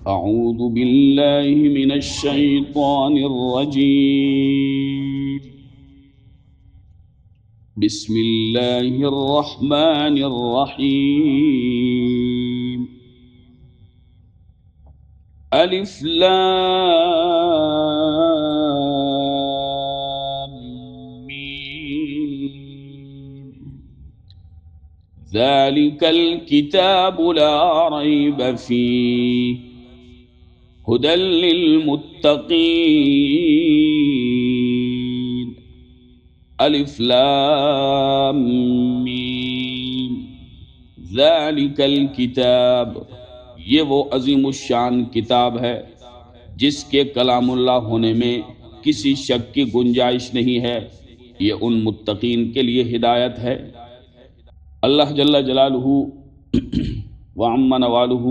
أعوذ بالله من الشيطان الرجيم بسم الله الرحمن الرحيم ألف لام ميم ذلك الكتاب لا ريب فيه هدى للمتقين الف لام میم ذالک الکتاب، یہ وہ عظیم الشان کتاب ہے جس کے کلام اللہ ہونے میں کسی شک کی گنجائش نہیں ہے، یہ ان متقین کے لیے ہدایت ہے۔ اللہ جل جلالہ وعم نوالہ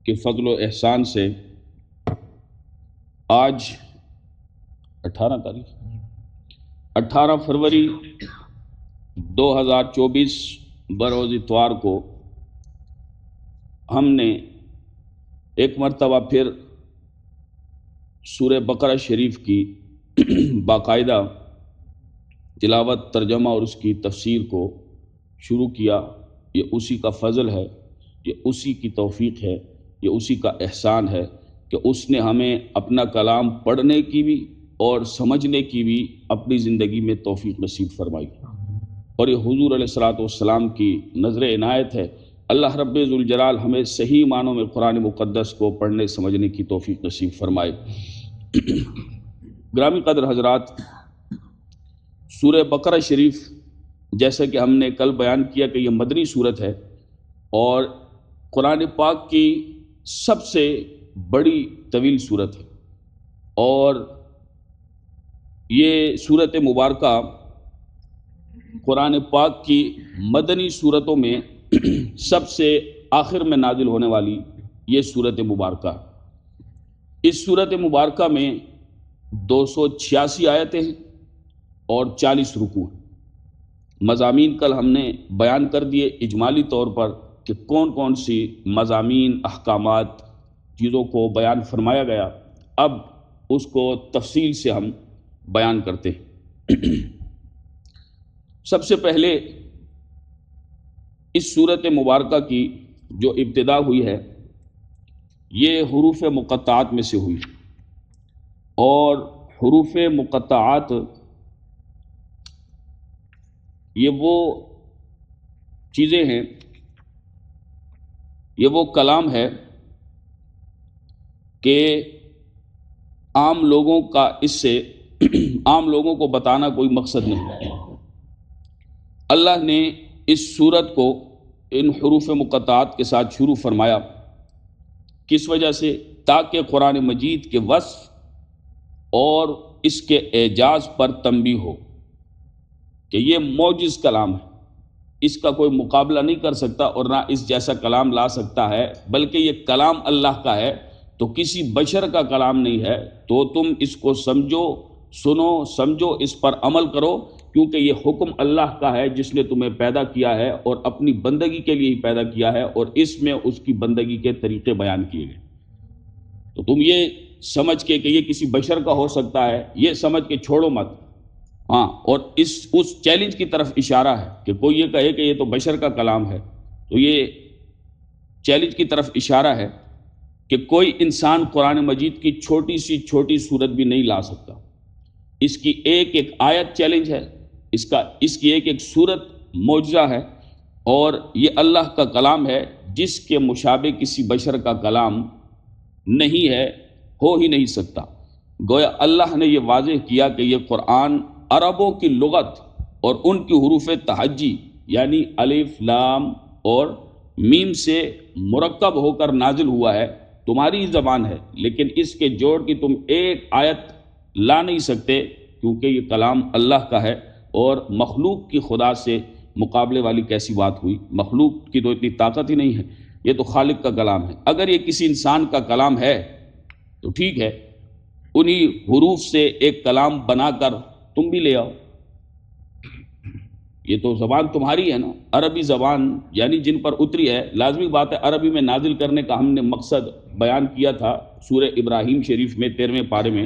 کے فضل و احسان سے آج 18 فروری 2024 بروز اتوار کو ہم نے ایک مرتبہ پھر سورہ بقرہ شریف کی باقاعدہ تلاوت، ترجمہ اور اس کی تفسیر کو شروع کیا۔ یہ اسی کا فضل ہے، یہ اسی کی توفیق ہے، یہ اسی کا احسان ہے کہ اس نے ہمیں اپنا کلام پڑھنے کی بھی اور سمجھنے کی بھی اپنی زندگی میں توفیق نصیب فرمائی، اور یہ حضور علیہ الصلوۃ والسلام کی نظر عنایت ہے۔ اللہ رب ذوالجلال ہمیں صحیح معنوں میں قرآن مقدس کو پڑھنے سمجھنے کی توفیق نصیب فرمائے۔ گرامی قدر حضرات، سورہ بقرہ شریف جیسا کہ ہم نے کل بیان کیا کہ یہ مدنی سورت ہے اور قرآن پاک کی سب سے بڑی طویل سورت ہے، اور یہ سورت مبارکہ قرآن پاک کی مدنی سورتوں میں سب سے آخر میں نازل ہونے والی یہ سورت مبارکہ۔ اس سورت مبارکہ میں 286 آیتیں ہیں اور 40 رکوع ہیں۔ مضامین کل ہم نے بیان کر دیے اجمالی طور پر کہ کون کون سی مضامین، احکامات، چیزوں کو بیان فرمایا گیا۔ اب اس کو تفصیل سے ہم بیان کرتے ہیں۔ سب سے پہلے اس سورت مبارکہ کی جو ابتدا ہوئی ہے یہ حروف مقطعات میں سے ہوئی، اور حروف مقطعات یہ وہ چیزیں ہیں، یہ وہ کلام ہے کہ عام لوگوں کا اس سے عام لوگوں کو بتانا کوئی مقصد نہیں۔ اللہ نے اس سورت کو ان حروف مقطعات کے ساتھ شروع فرمایا، کس وجہ سے؟ تاکہ قرآن مجید کے وصف اور اس کے اعجاز پر تنبیہ ہو کہ یہ معجز کلام ہے، اس کا کوئی مقابلہ نہیں کر سکتا اور نہ اس جیسا کلام لا سکتا ہے، بلکہ یہ کلام اللہ کا ہے، تو کسی بشر کا کلام نہیں ہے۔ تو تم اس کو سمجھو، سنو، سمجھو، اس پر عمل کرو، کیونکہ یہ حکم اللہ کا ہے جس نے تمہیں پیدا کیا ہے اور اپنی بندگی کے لیے ہی پیدا کیا ہے، اور اس میں اس کی بندگی کے طریقے بیان کیے گئے۔ تو تم یہ سمجھ کے کہ یہ کسی بشر کا ہو سکتا ہے، یہ سمجھ کے چھوڑو مت۔ ہاں، اور اس چیلنج کی طرف اشارہ ہے کہ کوئی یہ کہے کہ یہ تو بشر کا کلام ہے، تو یہ چیلنج کی طرف اشارہ ہے کہ کوئی انسان قرآن مجید کی چھوٹی سی چھوٹی صورت بھی نہیں لا سکتا۔ اس کی ایک ایک آیت چیلنج ہے، اس کی ایک ایک صورت معجزہ ہے، اور یہ اللہ کا کلام ہے جس کے مشابہ کسی بشر کا کلام نہیں ہے، ہو ہی نہیں سکتا۔ گویا اللہ نے یہ واضح کیا کہ یہ قرآن عربوں کی لغت اور ان کی حروف تہجی یعنی الف، لام اور میم سے مرکب ہو کر نازل ہوا ہے، تمہاری زبان ہے، لیکن اس کے جوڑ کی تم ایک آیت لا نہیں سکتے، کیونکہ یہ کلام اللہ کا ہے، اور مخلوق کی خدا سے مقابلے والی کیسی بات ہوئی؟ مخلوق کی تو اتنی طاقت ہی نہیں ہے، یہ تو خالق کا کلام ہے۔ اگر یہ کسی انسان کا کلام ہے تو ٹھیک ہے، انہی حروف سے ایک کلام بنا کر تم بھی لے آؤ، یہ تو زبان تمہاری ہے نا، عربی زبان یعنی جن پر اتری ہے، لازمی بات ہے عربی میں نازل کرنے کا ہم نے مقصد بیان کیا تھا سورہ ابراہیم شریف میں 13ویں پارے میں۔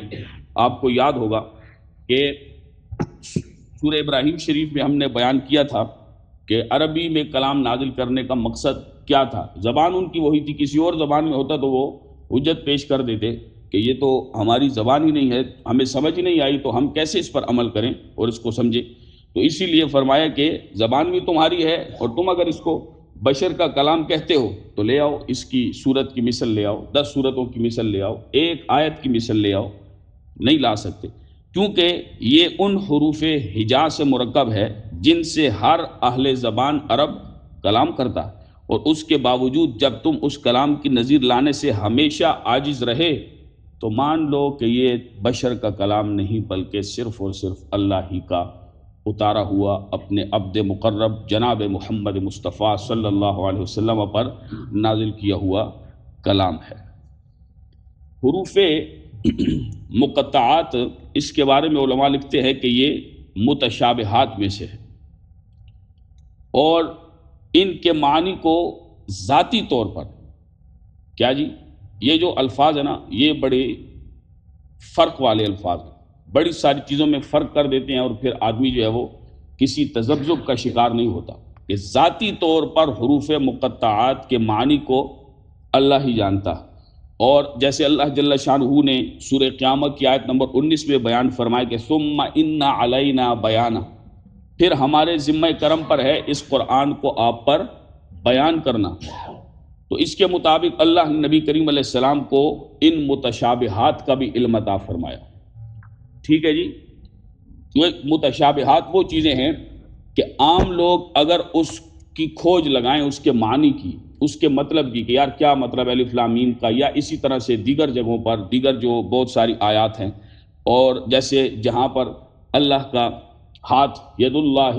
آپ کو یاد ہوگا کہ سورہ ابراہیم شریف میں ہم نے بیان کیا تھا کہ عربی میں کلام نازل کرنے کا مقصد کیا تھا۔ زبان ان کی وہی تھی، کسی اور زبان میں ہوتا تو وہ حجت پیش کر دیتے کہ یہ تو ہماری زبان ہی نہیں ہے، ہمیں سمجھ نہیں آئی تو ہم کیسے اس پر عمل کریں اور اس کو سمجھیں۔ تو اسی لیے فرمایا کہ زبان بھی تمہاری ہے، اور تم اگر اس کو بشر کا کلام کہتے ہو تو لے آؤ اس کی صورت کی مثل لے آؤ، 10 صورتوں کی مثل لے آؤ، ایک آیت کی مثل لے آؤ۔ نہیں لا سکتے، کیونکہ یہ ان حروف ہجا سے مرکب ہے جن سے ہر اہل زبان عرب کلام کرتا ہے، اور اس کے باوجود جب تم اس کلام کی نظیر لانے سے ہمیشہ عاجز رہے تو مان لو کہ یہ بشر کا کلام نہیں بلکہ صرف اور صرف اللہ ہی کا اتارا ہوا اپنے عبد مقرب جناب محمد مصطفیٰ صلی اللہ علیہ وسلم پر نازل کیا ہوا کلام ہے۔ حروف مقطعات، اس کے بارے میں علماء لکھتے ہیں کہ یہ متشابہات میں سے ہے، اور ان کے معنی کو ذاتی طور پر کیا جی، یہ جو الفاظ ہیں نا یہ بڑے فرق والے الفاظ ہیں، بڑی ساری چیزوں میں فرق کر دیتے ہیں، اور پھر آدمی جو ہے وہ کسی تذبذب کا شکار نہیں ہوتا کہ ذاتی طور پر حروف مقطعات کے معنی کو اللہ ہی جانتا ہے۔ اور جیسے اللہ جل شانہ نے سورہ قیامت کی آیت نمبر 19 میں بیان فرمایا کہ ثم ان علینا بیانہ، پھر ہمارے ذمہ کرم پر ہے اس قرآن کو آپ پر بیان کرنا۔ تو اس کے مطابق اللہ نے نبی کریم علیہ السلام کو ان متشابہات کا بھی علم عطا فرمایا۔ ٹھیک ہے جی، متشابہات وہ چیزیں ہیں کہ عام لوگ اگر اس کی کھوج لگائیں، اس کے معنی کی، اس کے مطلب کی کہ یار کیا مطلب ہے الف لام میم کا، یا اسی طرح سے دیگر جگہوں پر دیگر جو بہت ساری آیات ہیں، اور جیسے جہاں پر اللہ کا ہاتھ ید اللہ،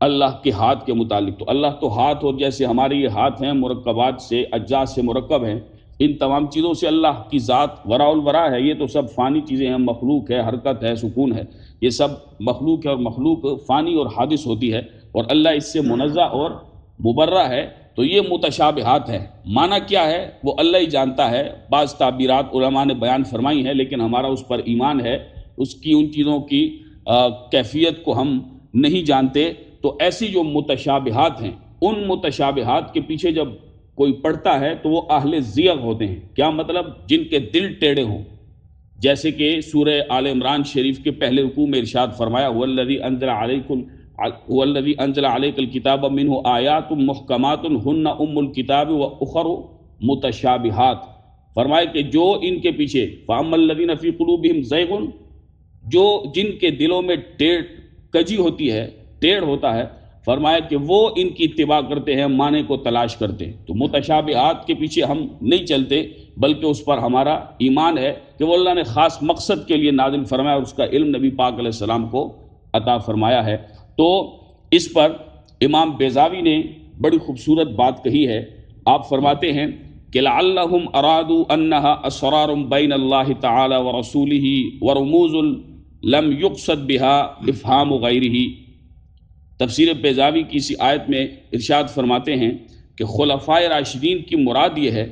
اللہ کے ہاتھ کے متعلق، تو اللہ تو ہاتھ، اور جیسے ہمارے یہ ہاتھ ہیں مرکبات سے، اجزاء سے مرکب ہیں، ان تمام چیزوں سے اللہ کی ذات وراء الورا ہے، یہ تو سب فانی چیزیں ہیں، مخلوق ہے، حرکت ہے، سکون ہے، یہ سب مخلوق ہے، اور مخلوق فانی اور حادث ہوتی ہے، اور اللہ اس سے منزہ اور مبرہ ہے۔ تو یہ متشابہات ہیں، معنی کیا ہے وہ اللہ ہی جانتا ہے۔ بعض تعبیرات علماء نے بیان فرمائی ہیں، لیکن ہمارا اس پر ایمان ہے، اس کی ان چیزوں کی کیفیت کو ہم نہیں جانتے۔ تو ایسی جو متشابہات ہیں، ان متشابہات کے پیچھے جب کوئی پڑھتا ہے تو وہ اہل ذیغ ہوتے ہیں۔ کیا مطلب؟ جن کے دل ٹیڑے ہوں، جیسے کہ سورہ آل عمران شریف کے پہلے رکوع میں ارشاد فرمایا هو الذی انزل علیک الکتاب منہ آیات محکمات ہن ام الکتاب واخر متشابہات، فرمایا کہ جو ان کے پیچھے فاما الذین فی قلوبہم زیغ، جو جن کے دلوں میں کجی ہوتی ہے، ٹیڑھ ہوتا ہے، فرمایا کہ وہ ان کی اتباع کرتے ہیں، معنی کو تلاش کرتے ہیں۔ تو متشابہات کے پیچھے ہم نہیں چلتے، بلکہ اس پر ہمارا ایمان ہے کہ وہ اللہ نے خاص مقصد کے لیے نازل فرمایا، اور اس کا علم نبی پاک علیہ السلام کو عطا فرمایا ہے۔ تو اس پر امام بیضاوی نے بڑی خوبصورت بات کہی ہے۔ آپ فرماتے ہیں کہ لعلہم ارادوا انہا اسرار بین اللہ تعالی ورسولہ ورموز لم یقصد بها افہام غیرہ۔ تفسیر بیضاوی کی اسی آیت میں ارشاد فرماتے ہیں کہ خلفائے راشدین کی مراد یہ ہے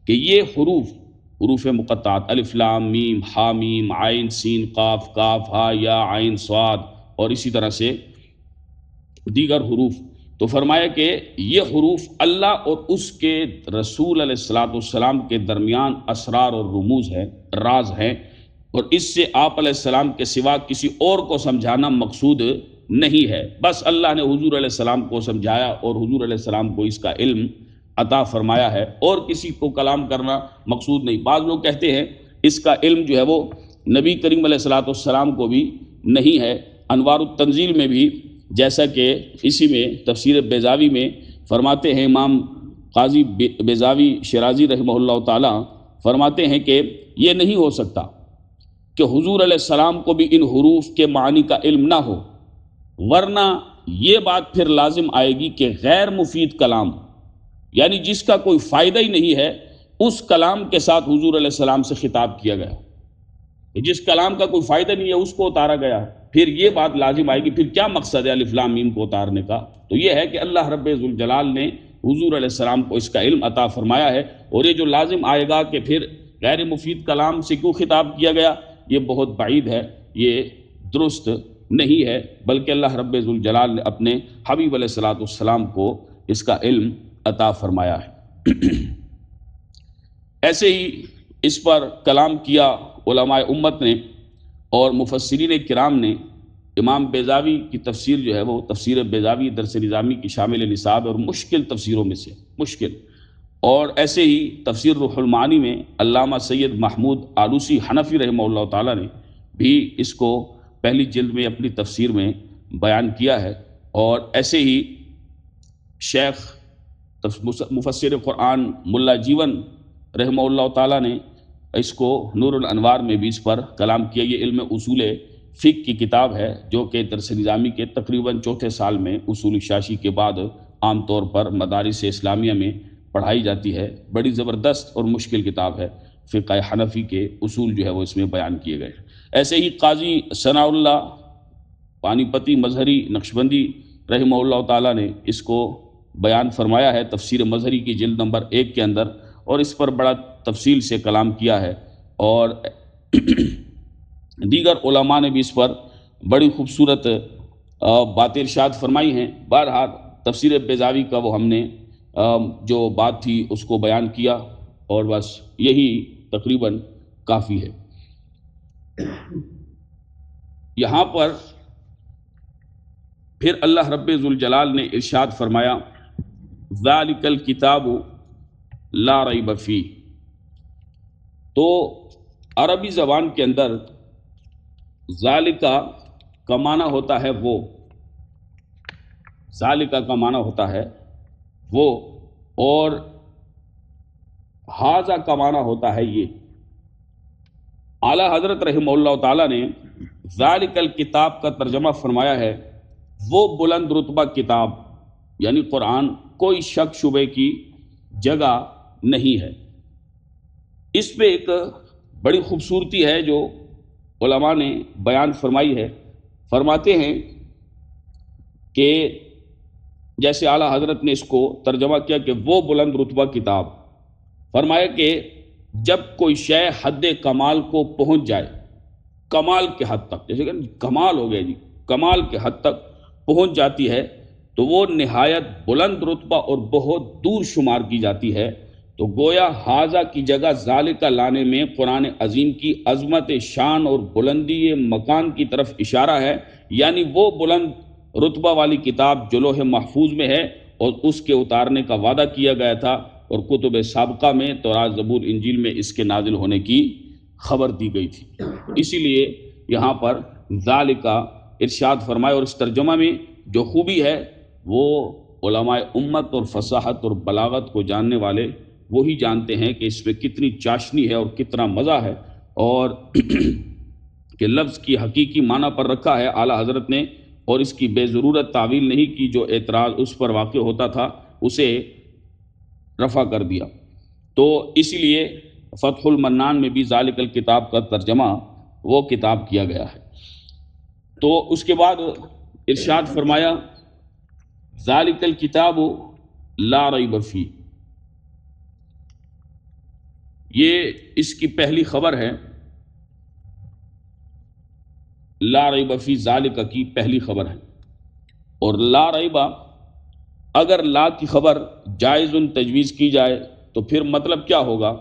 کہ یہ حروف مقطعات الف لام میم ہا میم عین سین قاف کاف ہا یا عین صاد اور اسی طرح سے دیگر حروف، تو فرمایا کہ یہ حروف اللہ اور اس کے رسول علیہ الصلاۃ والسلام کے درمیان اسرار اور رموز ہیں، راز ہیں، اور اس سے آپ علیہ السلام کے سوا کسی اور کو سمجھانا مقصود نہیں ہے۔ بس اللہ نے حضور علیہ السلام کو سمجھایا اور حضور علیہ السلام کو اس کا علم عطا فرمایا ہے، اور کسی کو کلام کرنا مقصود نہیں۔ بعض لوگ کہتے ہیں اس کا علم جو ہے وہ نبی کریم علیہ الصلاۃ والسلام کو بھی نہیں ہے۔ انوار التنزیل میں بھی، جیسا کہ اسی میں تفسیر بیضاوی میں فرماتے ہیں، امام قاضی بیضاوی شیرازی رحمہ اللہ تعالی فرماتے ہیں کہ یہ نہیں ہو سکتا کہ حضور علیہ السلام کو بھی ان حروف کے معنی کا علم نہ ہو، ورنہ یہ بات پھر لازم آئے گی کہ غیر مفید کلام، یعنی جس کا کوئی فائدہ ہی نہیں ہے، اس کلام کے ساتھ حضور علیہ السلام سے خطاب کیا گیا۔ جس کلام کا کوئی فائدہ نہیں ہے اس کو اتارا گیا ہے، پھر یہ بات لازم آئے گی، پھر کیا مقصد ہے الف لام میم کو اتارنے کا؟ تو یہ ہے کہ اللہ رب ذوالجلال نے حضور علیہ السلام کو اس کا علم عطا فرمایا ہے، اور یہ جو لازم آئے گا کہ پھر غیر مفید کلام سے کیوں خطاب کیا گیا، یہ بہت بعید ہے، یہ درست نہیں ہے، بلکہ اللہ رب ذوالجلال نے اپنے حبیب علیہ الصلوۃ والسلام کو اس کا علم عطا فرمایا ہے۔ ایسے ہی اس پر کلام کیا علماء امت نے اور مفسرین کرام نے۔ امام بیضاوی کی تفسیر جو ہے وہ تفسیر بیضاوی درس نظامی کی شامل نصاب اور مشکل تفسیروں میں سے مشکل، اور ایسے ہی تفسیر روح المعانی میں علامہ سید محمود آلوسی حنفی رحمہ اللہ تعالیٰ نے بھی اس کو پہلی جلد میں اپنی تفسیر میں بیان کیا ہے، اور ایسے ہی شیخ مفسر قرآن ملا جیون رحمہ اللہ تعالیٰ نے اس کو نور الانوار میں بھی اس پر کلام کیا۔ یہ علم اصول فقہ کی کتاب ہے جو کہ درس نظامی کے تقریباً چوتھے سال میں اصول شاشی کے بعد عام طور پر مدارس اسلامیہ میں پڑھائی جاتی ہے۔ بڑی زبردست اور مشکل کتاب ہے، فقہ حنفی کے اصول جو ہے وہ اس میں بیان کیے گئے۔ ایسے ہی قاضی ثناء اللہ پانی پتی مظہری نقشبندی رحمہ اللہ تعالیٰ نے اس کو بیان فرمایا ہے تفسیر مظہری کی جلد نمبر 1 کے اندر، اور اس پر بڑا تفصیل سے کلام کیا ہے، اور دیگر علماء نے بھی اس پر بڑی خوبصورت باتیں ارشاد فرمائی ہیں۔ بہرحال تفسیر بیضاوی کا وہ ہم نے جو بات تھی اس کو بیان کیا، اور بس یہی تقریباً کافی ہے۔ یہاں پر پھر اللہ رب ذوالجلال نے ارشاد فرمایا ذالک الکتاب لا ریب فیہ۔ تو عربی زبان کے اندر ذالکہ کا معنی ہوتا ہے وہ، ذالکہ کا معنی ہوتا ہے وہ، اور ھذا کا معنی ہوتا ہے یہ۔ اعلیٰ حضرت رحمہ اللہ تعالیٰ نے ذالک الکتاب کا ترجمہ فرمایا ہے وہ بلند رتبہ کتاب، یعنی قرآن کوئی شک شبے کی جگہ نہیں ہے۔ اس پہ ایک بڑی خوبصورتی ہے جو علماء نے بیان فرمائی ہے۔ فرماتے ہیں کہ جیسے اعلیٰ حضرت نے اس کو ترجمہ کیا کہ وہ بلند رتبہ کتاب، فرمایا کہ جب کوئی شے حد کمال کو پہنچ جائے، کمال کے حد تک، جیسے کہ کمال ہو گیا جی، کمال کے حد تک پہنچ جاتی ہے تو وہ نہایت بلند رتبہ اور بہت دور شمار کی جاتی ہے۔ تو گویا ھذا کی جگہ ذالکہ لانے میں قرآن عظیم کی عظمت شان اور بلندی مکان کی طرف اشارہ ہے، یعنی وہ بلند رتبہ والی کتاب جو لوح محفوظ میں ہے اور اس کے اتارنے کا وعدہ کیا گیا تھا، اور کتب سابقہ میں تورات زبور انجیل میں اس کے نازل ہونے کی خبر دی گئی تھی۔ اسی لیے یہاں پر ذالکہ ارشاد فرمائے، اور اس ترجمہ میں جو خوبی ہے وہ علماء امت اور فصاحت اور بلاغت کو جاننے والے وہی جانتے ہیں کہ اس میں کتنی چاشنی ہے اور کتنا مزہ ہے، اور کہ لفظ کی حقیقی معنی پر رکھا ہے اعلیٰ حضرت نے، اور اس کی بے ضرورت تعویل نہیں کی، جو اعتراض اس پر واقع ہوتا تھا اسے رفع کر دیا۔ تو اسی لیے فتح المنان میں بھی ذالک الکتاب کا ترجمہ وہ کتاب کیا گیا ہے۔ تو اس کے بعد ارشاد فرمایا ذالک الکتاب لا ریب فیہ، یہ اس کی پہلی خبر ہے، لا ریب فیہ ذالکہ کی پہلی خبر ہے۔ اور لا ریب اگر لا کی خبر جائز تجویز کی جائے تو پھر مطلب کیا ہوگا؟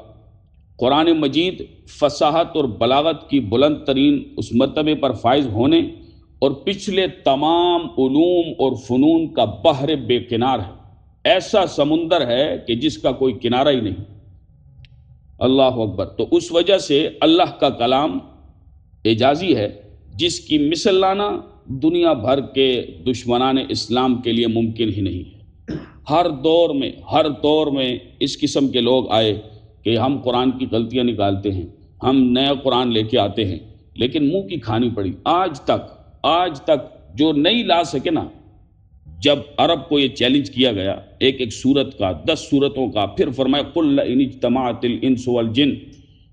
قرآن مجید فصاحت اور بلاغت کی بلند ترین اس مرتبے پر فائز ہونے اور پچھلے تمام علوم اور فنون کا بحر بے کنار ہے، ایسا سمندر ہے کہ جس کا کوئی کنارہ ہی نہیں۔ اللہ اکبر۔ تو اس وجہ سے اللہ کا کلام اعجازی ہے جس کی مثل لانا دنیا بھر کے دشمنان اسلام کے لیے ممکن ہی نہیں ہے۔ ہر دور میں اس قسم کے لوگ آئے کہ ہم قرآن کی غلطیاں نکالتے ہیں، ہم نیا قرآن لے کے آتے ہیں، لیکن منہ کی کھانی پڑی۔ آج تک جو نہیں لا سکے نا، جب عرب کو یہ چیلنج کیا گیا ایک سورت کا، 10 سورتوں کا، پھر فرمایا قل ان اجتمعت الانس والجن،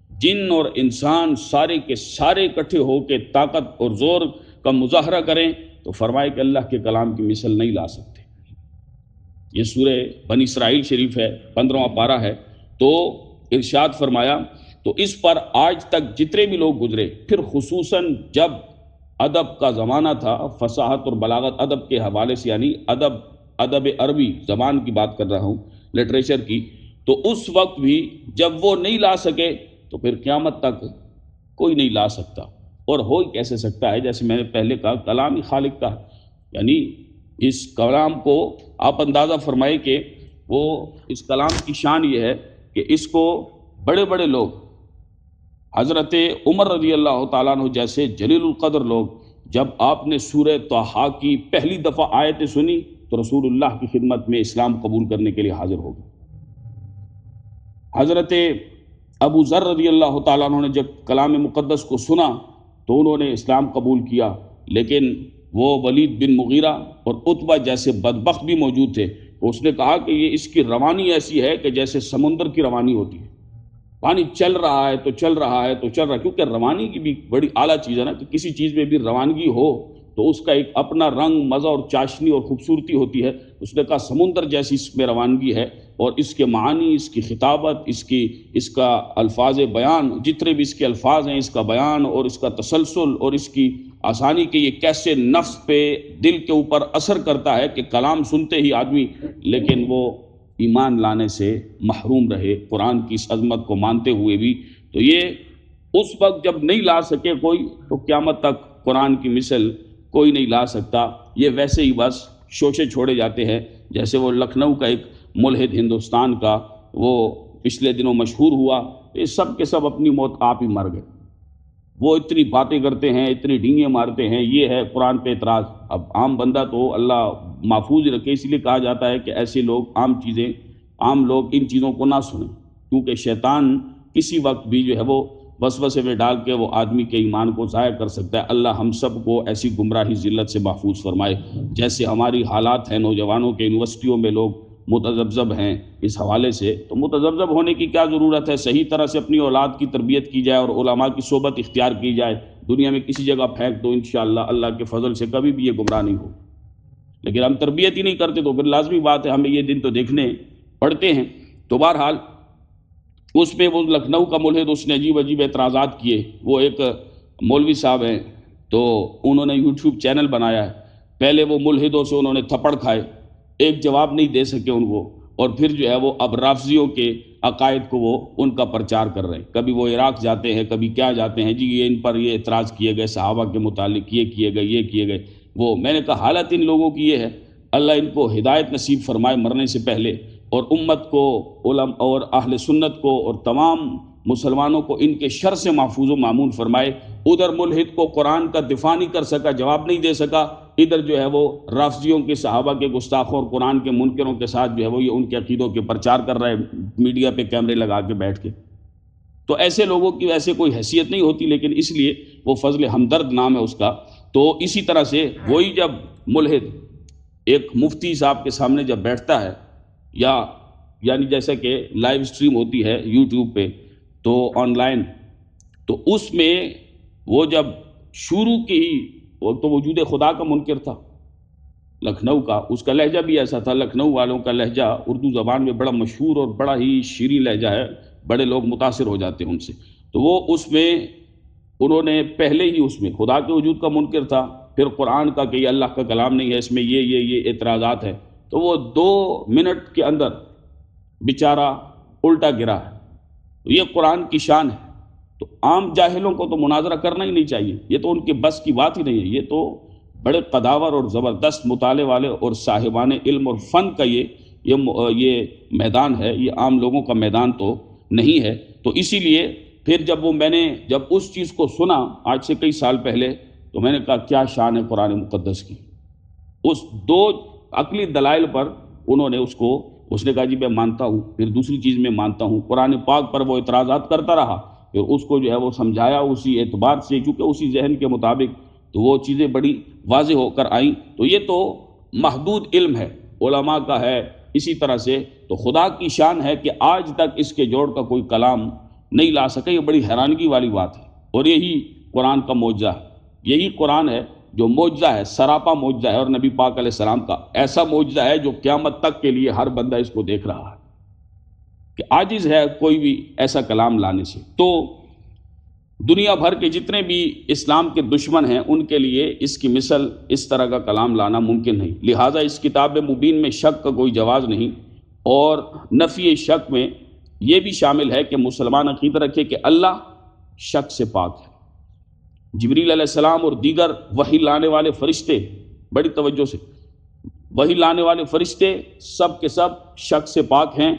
جن اور انسان سارے کے سارے اکٹھے ہو کے طاقت اور زور کا مظاہرہ کریں تو فرمائے کہ اللہ کے کلام کی مثل نہیں لا سکتے۔ یہ سورہ بنی اسرائیل شریف ہے، 15واں پارہ ہے۔ تو ارشاد فرمایا تو اس پر آج تک جتنے بھی لوگ گزرے، پھر خصوصاً جب ادب کا زمانہ تھا، فصاحت اور بلاغت ادب کے حوالے سے، یعنی ادب عربی زبان کی بات کر رہا ہوں، لٹریچر کی، تو اس وقت بھی جب وہ نہیں لا سکے تو پھر قیامت تک کوئی نہیں لا سکتا۔ اور ہو ہی کیسے سکتا ہے؟ جیسے میں نے پہلے کہا، کلام ہی خالق کا ہے۔ یعنی اس کلام کو آپ اندازہ فرمائے کہ وہ اس کلام کی شان یہ ہے کہ اس کو بڑے بڑے لوگ، حضرت عمر رضی اللہ تعالیٰ عنہ جیسے جلیل القدر لوگ، جب آپ نے سورہ طٰہٰ کی پہلی دفعہ آیتیں سنی تو رسول اللہ کی خدمت میں اسلام قبول کرنے کے لیے حاضر ہو گئے۔ حضرت ابو ذر رضی اللہ تعالیٰ عنہ نے جب کلام مقدس کو سنا تو انہوں نے اسلام قبول کیا، لیکن وہ ولید بن مغیرہ اور عتبہ جیسے بدبخت بھی موجود تھے۔ اس نے کہا کہ یہ اس کی روانی ایسی ہے کہ جیسے سمندر کی روانی ہوتی ہے، پانی چل رہا ہے تو چل رہا ہے تو چل رہا ہے، کیونکہ روانی کی بھی بڑی اعلیٰ چیز ہے نا، کہ کسی چیز میں بھی روانگی ہو تو اس کا ایک اپنا رنگ، مزہ اور چاشنی اور خوبصورتی ہوتی ہے۔ اس نے کہا سمندر جیسی اس میں روانگی ہے، اور اس کے معنی، اس کی خطابت، اس کا الفاظ بیان، جتنے بھی اس کے الفاظ ہیں، اس کا بیان اور اس کا تسلسل اور اس کی آسانی کہ یہ کیسے نفس پہ، دل کے اوپر اثر کرتا ہے کہ کلام سنتے ہی آدمی، لیکن وہ ایمان لانے سے محروم رہے قرآن کی اس عظمت کو مانتے ہوئے بھی۔ تو یہ اس وقت جب نہیں لا سکے کوئی، تو قیامت تک قرآن کی مثل کوئی نہیں لا سکتا۔ یہ ویسے ہی بس شوشے چھوڑے جاتے ہیں، جیسے وہ لکھنؤ کا ایک ملحد ہندوستان کا، وہ پچھلے دنوں مشہور ہوا، یہ سب کے سب اپنی موت آپ ہی مر گئے۔ وہ اتنی باتیں کرتے ہیں، اتنی ڈینگیں مارتے ہیں، یہ ہے قرآن پہ اعتراض۔ اب عام بندہ تو اللہ محفوظ رکھے، اس لیے کہا جاتا ہے کہ ایسے لوگ، عام لوگ ان چیزوں کو نہ سنیں، کیونکہ شیطان کسی وقت بھی جو ہے وہ وسوسے میں ڈال کے وہ آدمی کے ایمان کو ضائع کر سکتا ہے۔ اللہ ہم سب کو ایسی گمراہی ذلت سے محفوظ فرمائے۔ جیسے ہماری حالات ہیں نوجوانوں کے، یونیورسٹیوں میں لوگ متذبذب ہیں اس حوالے سے، تو متذبذب ہونے کی کیا ضرورت ہے؟ صحیح طرح سے اپنی اولاد کی تربیت کی جائے اور علماء کی صحبت اختیار کی جائے، دنیا میں کسی جگہ پھینک دو، انشاءاللہ اللہ کے فضل سے کبھی بھی یہ گمراہ نہیں ہو۔ لیکن ہم تربیت ہی نہیں کرتے تو پھر لازمی بات ہے ہمیں یہ دن تو دیکھنے پڑتے ہیں۔ تو بہرحال اس پہ وہ لکھنؤ کا ملحد، اس نے عجیب عجیب اعتراضات کیے۔ وہ ایک مولوی صاحب ہیں، تو انہوں نے یوٹیوب چینل بنایا ہے۔ پہلے وہ ملحدوں سے انہوں نے تھپڑ کھائے، ایک جواب نہیں دے سکے ان کو، اور پھر جو ہے وہ اب رافضیوں کے عقائد کو وہ ان کا پرچار کر رہے ہیں۔ کبھی وہ عراق جاتے ہیں، کبھی کیا جاتے ہیں، جی یہ ان پر یہ اعتراض کیے گئے، صحابہ کے متعلق یہ کیے گئے، یہ کیے گئے وہ۔ میں نے کہا حالت ان لوگوں کی یہ ہے، اللہ ان کو ہدایت نصیب فرمائے مرنے سے پہلے، اور امت کو، علماء اور اہل سنت کو اور تمام مسلمانوں کو ان کے شر سے محفوظ و معمون فرمائے۔ ادھر ملحد کو قرآن کا دفاع نہیں کر سکا، جواب نہیں دے سکا، ادھر جو ہے وہ رافضیوں کے، صحابہ کے گستاخوں اور قرآن کے منکروں کے ساتھ جو ہے وہ یہ ان کے عقیدوں کے پرچار کر رہا ہے، میڈیا پہ کیمرے لگا کے بیٹھ کے۔ تو ایسے لوگوں کی ویسے کوئی حیثیت نہیں ہوتی، لیکن اس لیے وہ فضل ہمدرد نام ہے اس کا۔ تو اسی طرح سے وہی جب ملحد ایک مفتی صاحب کے سامنے جب بیٹھتا ہے، یا یعنی جیسا کہ لائیو سٹریم ہوتی ہے یوٹیوب پہ تو آن لائن، تو اس میں وہ جب شروع کی ہی، وہ تو وجود خدا کا منکر تھا لکھنؤ کا، اس کا لہجہ بھی ایسا تھا۔ لکھنؤ والوں کا لہجہ اردو زبان میں بڑا مشہور اور بڑا ہی شیریں لہجہ ہے، بڑے لوگ متاثر ہو جاتے ہیں ان سے۔ تو وہ اس میں انہوں نے پہلے ہی اس میں خدا کے وجود کا منکر تھا، پھر قرآن کا کہ یہ اللہ کا کلام نہیں ہے، اس میں یہ اعتراضات ہے۔ تو وہ 2 منٹ کے اندر بیچارہ الٹا گرا ہے۔ یہ قرآن کی شان ہے، تو عام جاہلوں کو تو مناظرہ کرنا ہی نہیں چاہیے، یہ تو ان کے بس کی بات ہی نہیں ہے۔ یہ تو بڑے قداور اور زبردست مطالعے والے اور صاحبان علم اور فن کا یہ میدان ہے، یہ عام لوگوں کا میدان تو نہیں ہے۔ تو اسی لیے پھر میں نے جب اس چیز کو سنا آج سے کئی سال پہلے، تو میں نے کہا کیا شان ہے قرآن مقدس کی۔ اس 2 عقلی دلائل پر انہوں نے اس نے کہا جی میں مانتا ہوں، پھر دوسری چیز میں مانتا ہوں۔ قرآن پاک پر وہ اعتراضات کرتا رہا، پھر اس کو جو ہے وہ سمجھایا اسی اعتبار سے، چونکہ اسی ذہن کے مطابق، تو وہ چیزیں بڑی واضح ہو کر آئیں۔ تو یہ تو محدود علم ہے، علماء کا ہے۔ اسی طرح سے تو خدا کی شان ہے کہ آج تک اس کے جوڑ کا کوئی کلام نہیں لا سکا، یہ بڑی حیرانگی والی بات ہے۔ اور یہی قرآن کا معجزہ ہے، یہی قرآن ہے جو معجزہ ہے، سراپا معجزہ ہے، اور نبی پاک علیہ السلام کا ایسا معجزہ ہے جو قیامت تک کے لیے ہر بندہ اس کو دیکھ رہا ہے کہ عاجز ہے کوئی بھی ایسا کلام لانے سے۔ تو دنیا بھر کے جتنے بھی اسلام کے دشمن ہیں ان کے لیے اس کی مثل اس طرح کا کلام لانا ممکن نہیں، لہٰذا اس کتاب مبین میں شک کا کوئی جواز نہیں، اور نفی شک میں یہ بھی شامل ہے کہ مسلمان عقیدہ رکھے کہ اللہ شک سے پاک ہے۔ جبریل علیہ السلام اور دیگر وحی لانے والے فرشتے، بڑی توجہ سے، وحی لانے والے فرشتے سب کے سب شک سے پاک ہیں،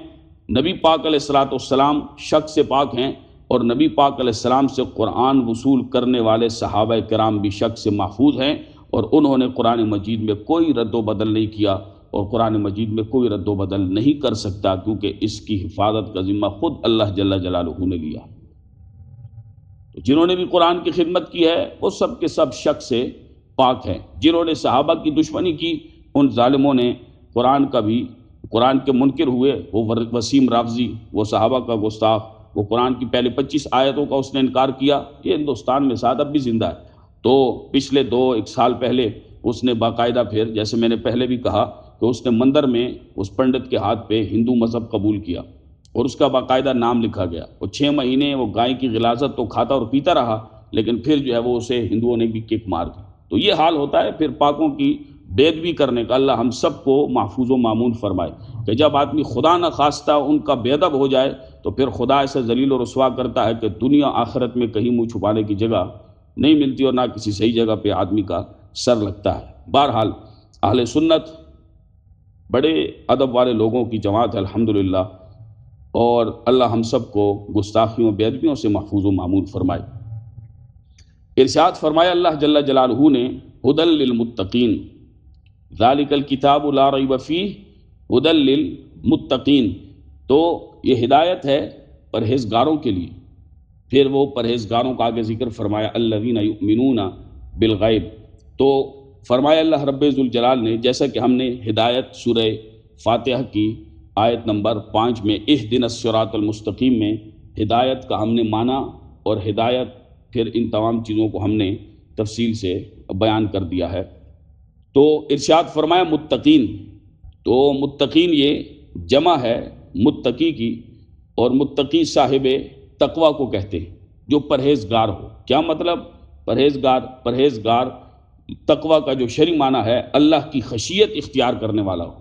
نبی پاک علیہ السلام شک سے پاک ہیں، اور نبی پاک علیہ السلام سے قرآن وصول کرنے والے صحابہ کرام بھی شک سے محفوظ ہیں، اور انہوں نے قرآن مجید میں کوئی رد و بدل نہیں کیا، اور قرآن مجید میں کوئی رد و بدل نہیں کر سکتا، کیونکہ اس کی حفاظت کا ذمہ خود اللہ جل جلالہ نے لیا۔ تو جنہوں نے بھی قرآن کی خدمت کی ہے وہ سب کے سب شک سے پاک ہیں۔ جنہوں نے صحابہ کی دشمنی کی ان ظالموں نے قرآن کے منکر ہوئے، وہ وسیم راغزی، وہ صحابہ کا گستاخ، وہ قرآن کی پہلے 25 آیتوں کا اس نے انکار کیا، یہ ہندوستان میں ساتھ اب بھی زندہ ہے۔ تو پچھلے ایک سال پہلے اس نے باقاعدہ پھر، جیسے میں نے پہلے بھی کہا کہ اس نے مندر میں اس پنڈت کے ہاتھ پہ ہندو مذہب قبول کیا، اور اس کا باقاعدہ نام لکھا گیا، اور 6 مہینے وہ گائے کی غلاظت تو کھاتا اور پیتا رہا، لیکن پھر جو ہے وہ اسے ہندوؤں نے بھی کک مار دی۔ تو یہ حال ہوتا ہے پھر پاکوں کی بے ادبی کرنے کا۔ اللہ ہم سب کو محفوظ و مامون فرمائے کہ جب آدمی خدا نہ خواستہ ان کا بے ادب ہو جائے تو پھر خدا ایسے ذلیل و رسوا کرتا ہے کہ دنیا آخرت میں کہیں منہ چھپانے کی جگہ نہیں ملتی، اور نہ کسی صحیح جگہ پہ آدمی کا سر لگتا ہے۔ بہرحال اہل سنت بڑے ادب والے لوگوں کی جماعت ہے الحمدللہ، اور اللہ ہم سب کو گستاخیوں بے ادبیوں سے محفوظ و معمول فرمائے۔ ارشاد فرمایا اللہ جل جلالہ نے، ھدی للمتقین، ذالک الکتاب لا ریب فیہ ھدی للمتقین، تو یہ ہدایت ہے پرہیزگاروں کے لیے۔ پھر وہ پرہیزگاروں کا آگے ذکر فرمایا الذین یؤمنون بالغیب، تو فرمایا اللہ رب ذوالجلال نے، جیسا کہ ہم نے ہدایت سورہ فاتحہ کی آیت نمبر 5 میں اہدنا الصراط المستقیم میں ہدایت کا ہم نے معنی اور ہدایت پھر ان تمام چیزوں کو ہم نے تفصیل سے بیان کر دیا ہے۔ تو ارشاد فرمایا متقین، تو متقین یہ جمع ہے متقی کی، اور متقی صاحب تقوی کو کہتے ہیں جو پرہیزگار ہو۔ کیا مطلب پرہیزگار تقوی کا جو شرعی معنی ہے اللہ کی خشیت اختیار کرنے والا ہو۔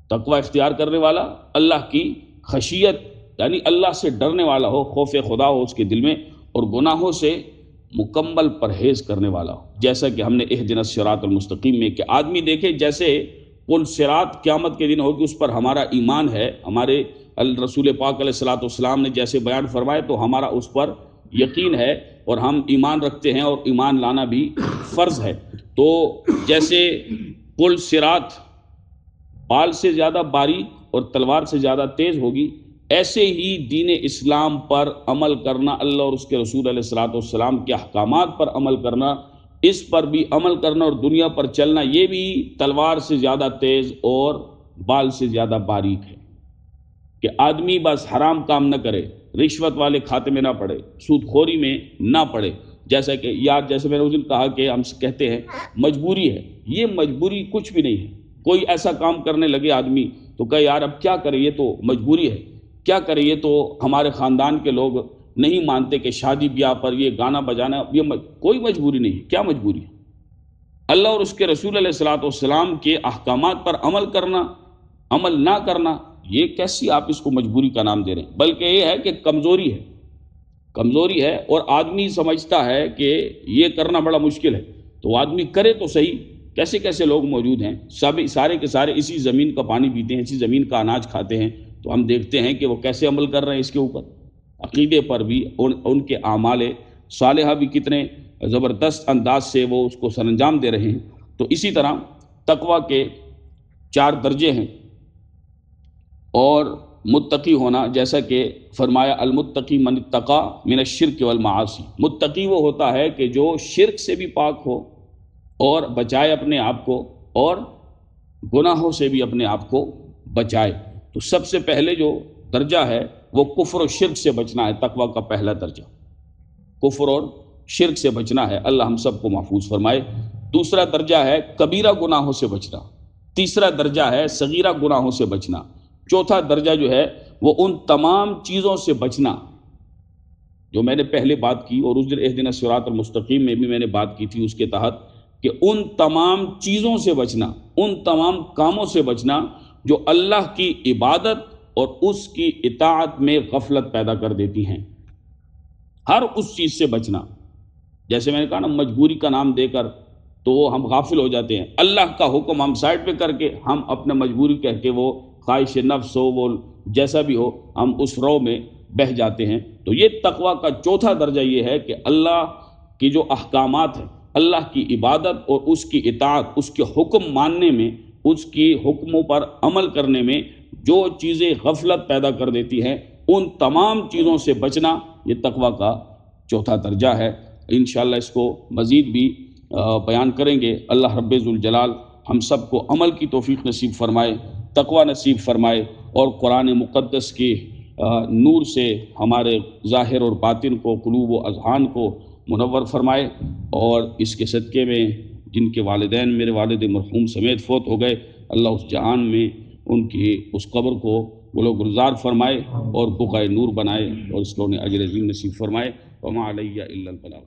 تقوی اختیار کرنے والا اللہ کی خشیت یعنی اللہ سے ڈرنے والا ہو، خوف خدا ہو اس کے دل میں، اور گناہوں سے مکمل پرہیز کرنے والا ہو۔ جیسا کہ ہم نے اہدنا الصراط المستقیم میں کہ آدمی دیکھے جیسے پل صراط قیامت کے دن ہوگی اس پر ہمارا ایمان ہے، ہمارے رسول پاک علیہ السلام نے جیسے بیان فرمائے تو ہمارا اس پر یقین ہے، اور ہم ایمان رکھتے ہیں، اور ایمان لانا بھی فرض ہے۔ تو جیسے پل صراط پال سے زیادہ باریک اور تلوار سے زیادہ تیز ہوگی، ایسے ہی دین اسلام پر عمل کرنا، اللہ اور اس کے رسول علیہ السلام کے احکامات پر عمل کرنا، اس پر بھی عمل کرنا اور دنیا پر چلنا، یہ بھی تلوار سے زیادہ تیز اور بال سے زیادہ باریک ہے۔ کہ آدمی بس حرام کام نہ کرے، رشوت والے کھاتے میں نہ پڑے، سود خوری میں نہ پڑے، جیسا کہ جیسے میں نے اس دن کہا کہ ہم کہتے ہیں مجبوری ہے، یہ مجبوری کچھ بھی نہیں ہے۔ کوئی ایسا کام کرنے لگے آدمی تو کہ یار اب کیا کرے، یہ تو مجبوری ہے، کیا کرے، یہ تو ہمارے خاندان کے لوگ نہیں مانتے کہ شادی بیاہ پر یہ گانا بجانا، یہ کوئی مجبوری نہیں ہے۔ کیا مجبوری ہے؟ اللہ اور اس کے رسول علیہ السلام کے احکامات پر عمل کرنا، عمل نہ کرنا، یہ کیسی آپ اس کو مجبوری کا نام دے رہے ہیں؟ بلکہ یہ ہے کہ کمزوری ہے، اور آدمی سمجھتا ہے کہ یہ کرنا بڑا مشکل ہے، تو آدمی کرے تو صحیح۔ کیسے کیسے لوگ موجود ہیں، سارے کے سارے اسی زمین کا پانی پیتے ہیں، اسی زمین کا اناج کھاتے ہیں، تو ہم دیکھتے ہیں کہ وہ کیسے عمل کر رہے ہیں اس کے اوپر، عقیدے پر بھی، ان کے اعمال صالحہ بھی کتنے زبردست انداز سے وہ اس کو سر انجام دے رہے ہیں۔ تو اسی طرح تقوی کے 4 درجے ہیں، اور متقی ہونا، جیسا کہ فرمایا المتقی من اتقى من الشرک والمعاصی، متقی وہ ہوتا ہے کہ جو شرک سے بھی پاک ہو اور بچائے اپنے آپ کو، اور گناہوں سے بھی اپنے آپ کو بچائے۔ تو سب سے پہلے جو درجہ ہے وہ کفر و شرک سے بچنا ہے، تقوی کا پہلا درجہ کفر اور شرک سے بچنا ہے، اللہ ہم سب کو محفوظ فرمائے۔ دوسرا درجہ ہے کبیرہ گناہوں سے بچنا، تیسرا درجہ ہے صغیرہ گناہوں سے بچنا، چوتھا درجہ جو ہے وہ ان تمام چیزوں سے بچنا جو میں نے پہلے بات کی، اور اس دن اہدنا الصراط المستقیم میں بھی میں نے بات کی تھی اس کے تحت، کہ ان تمام چیزوں سے بچنا، ان تمام کاموں سے بچنا جو اللہ کی عبادت اور اس کی اطاعت میں غفلت پیدا کر دیتی ہیں، ہر اس چیز سے بچنا۔ جیسے میں نے کہا نا، مجبوری کا نام دے کر تو ہم غافل ہو جاتے ہیں، اللہ کا حکم ہم سائڈ پہ کر کے ہم اپنا مجبوری کہہ کے، وہ خواہش نفس ہو، وہ جیسا بھی ہو، ہم اس رو میں بہہ جاتے ہیں۔ تو یہ تقویٰ کا چوتھا درجہ یہ ہے کہ اللہ کی جو احکامات ہیں، اللہ کی عبادت اور اس کی اطاعت، اس کے حکم ماننے میں، اس کی حکموں پر عمل کرنے میں جو چیزیں غفلت پیدا کر دیتی ہیں، ان تمام چیزوں سے بچنا، یہ تقویٰ کا چوتھا درجہ ہے۔ انشاءاللہ اس کو مزید بھی بیان کریں گے۔ اللہ رب ذوالجلال ہم سب کو عمل کی توفیق نصیب فرمائے، تقویٰ نصیب فرمائے، اور قرآن مقدس کی نور سے ہمارے ظاہر اور باطن کو، قلوب و اذہان کو منور فرمائے، اور اس کے صدقے میں جن کے والدین میرے والد مرحوم سمیت فوت ہو گئے، اللہ اس جہان میں ان کی اس قبر کو گلو گلزار فرمائے اور بقائے نور بنائے، اور اس کو اجر عظیم نصیب فرمائے۔ وما علیہ الا البلاغ۔